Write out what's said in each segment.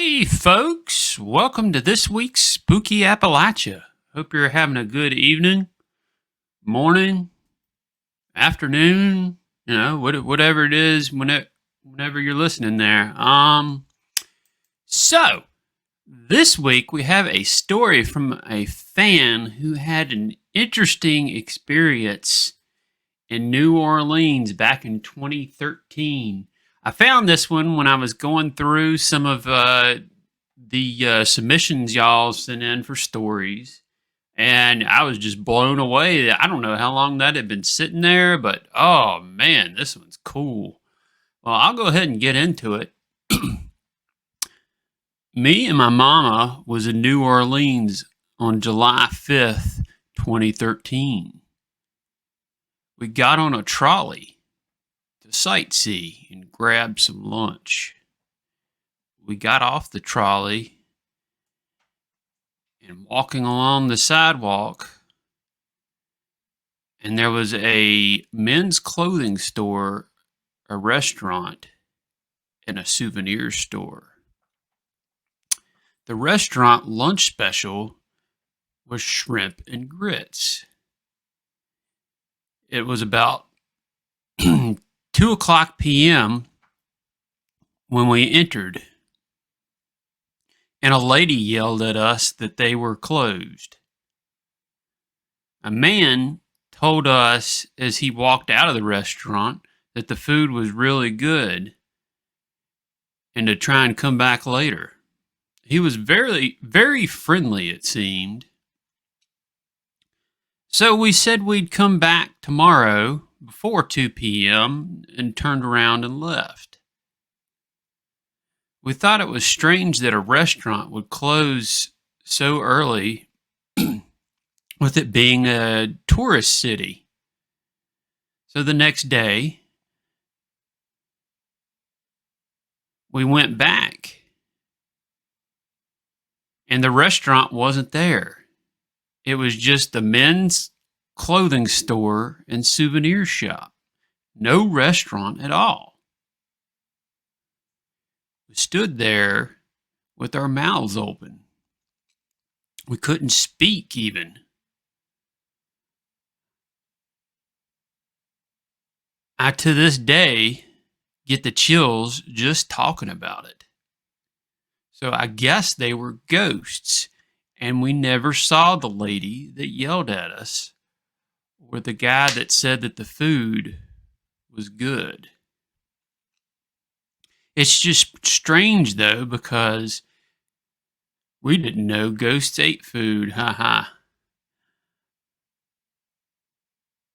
Hey, folks, welcome to this week's Spooky Appalachia. Hope you're having a good evening, morning, afternoon, whatever it is, whenever you're listening there. So this week we have a story from a fan who had an interesting experience in New Orleans back in 2013. I found this one when I was going through some of the submissions y'all sent in for stories, and I was just blown away. I don't know how long that had been sitting there, but oh man, this one's cool. Well, I'll go ahead and get into it. Me and my mama was in New Orleans on July 5th, 2013. We got on a trolley to sightsee and grab some lunch. We got off the trolley and walking along the sidewalk, and there was a men's clothing store, a restaurant, and a souvenir store. The restaurant lunch special was shrimp and grits. It was about 2:00 p.m. when we entered, and a lady yelled at us that they were closed. A man told us as he walked out of the restaurant that the food was really good and to try and come back later. He was very, very friendly, it seemed. So we said we'd come back tomorrow before 2 p.m. and turned around and left. We thought it was strange that a restaurant would close so early with it being a tourist city. So the next day, we went back, and the restaurant wasn't there. It was just the men's clothing store and souvenir shop. No restaurant at all. We stood there with our mouths open. We couldn't speak even. I, to this day, get the chills just talking about it. So I guess they were ghosts, and we never saw the lady that yelled at us or the guy that said that the food was good. It's just strange, though, because we didn't know ghosts ate food. Ha ha.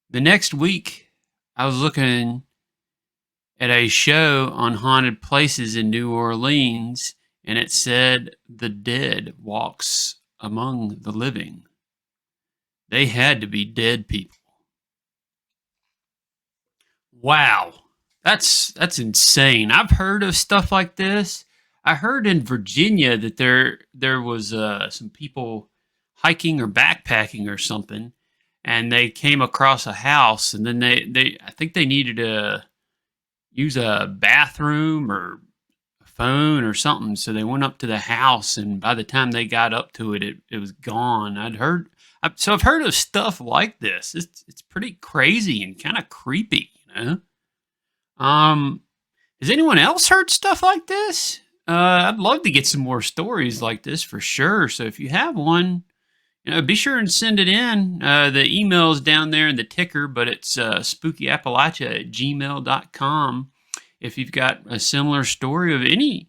The next week, I was looking at a show on haunted places in New Orleans, and it said the dead walks among the living. They had to be dead people. Wow. That's insane. I've heard of stuff like this. I heard in Virginia that there was some people hiking or backpacking or something, and they came across a house, and then they I think they needed to use a bathroom or a phone or something, so they went up to the house, and by the time they got up to it, it was gone. I've heard of stuff like this. It's pretty crazy and kind of creepy, you know. Has anyone else heard stuff like this? I'd love to get some more stories like this for sure. So if you have one, be sure and send it in. The email's down there in the ticker, but it's spookyappalachia@gmail.com. If you've got a similar story of any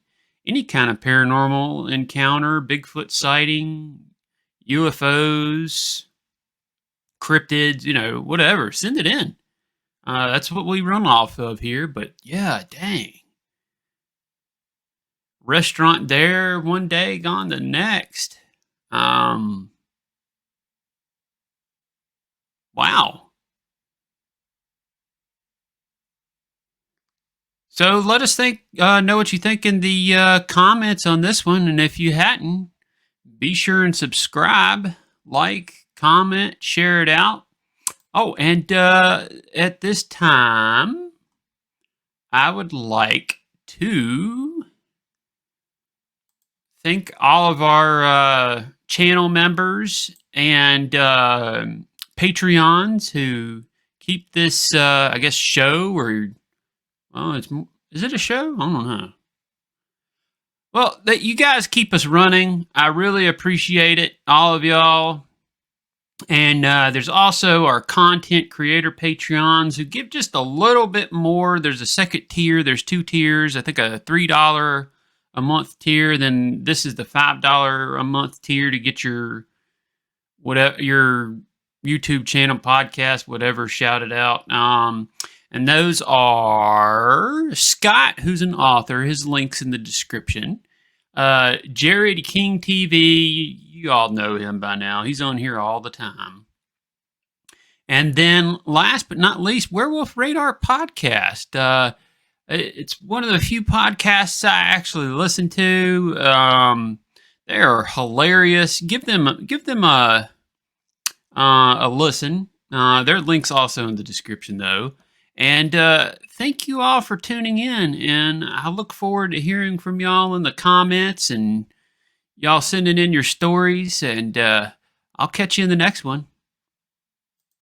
kind of paranormal encounter, Bigfoot sighting, UFOs, cryptids, whatever, send it in. That's what we run off of here, but yeah, dang. Restaurant there one day, gone the next. Wow. So let us know what you think in the comments on this one, and if you hadn't, be sure and subscribe, like, comment, share it out. Oh, and at this time, I would like to thank all of our channel members and Patreons who keep this, I guess, show or well, is it a show? I don't know. Well, that you guys keep us running. I really appreciate it, all of y'all. And there's also our content creator Patreons who give just a little bit more. There's a second tier. There's two tiers. I think a $3 a month tier. Then this is the $5 a month tier to get your whatever your YouTube channel, podcast, whatever, shouted out. And those are Scott, who's an author. His link's in the description. Jared King TV, you all know him by now. He's on here all the time. And then last but not least, Werewolf Radar Podcast. It's one of the few podcasts I actually listen to. They are hilarious. Give them a listen. Their link's also in the description, though. And thank you all for tuning in. And I look forward to hearing from y'all in the comments and y'all sending in your stories. And I'll catch you in the next one.